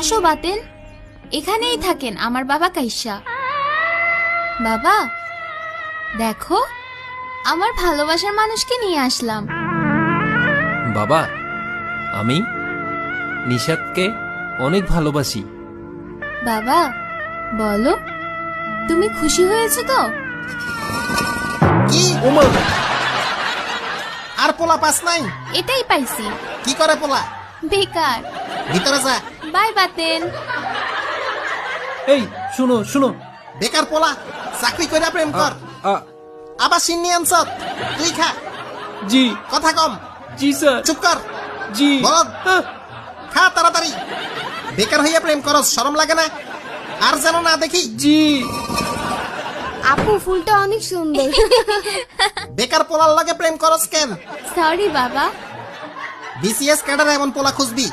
আসো বাতেন, এখানেই থাকেন আমার বাবা কাইসা। বাবা দেখো, আমার ভালোবাসার মানুষকে নিয়ে আসলাম। বাবা, আমি নিশাদকে অনেক ভালোবাসি। বাবা বলো, তুমি খুশি হয়েছো তো? কি ওমা, আর পোলা পাস নাই? এটাই পাইছি। কি করে পোলা? বেকার। ভিতরে যা। বাই বাতেন। এই শুনো শুনো। বেকার পোলা, চাকরি করে প্রেম কর। আবার সিন্নি আনছত, তুই খা। জি কথা কম, জি স্যার। চুপ কর। জি বলদ, খা তাড়াতাড়ি। বেকার হইয়া প্রেম করস, শরম লাগে না? আর যেন না দেখি। জি। আপু ফুলটা অনেক সুন্দর। বেকার পোলার লাগে প্রেম করস কেন? সরি বাবা। বিসিএস ক্যাডার এমন পোলা খুঁজবি।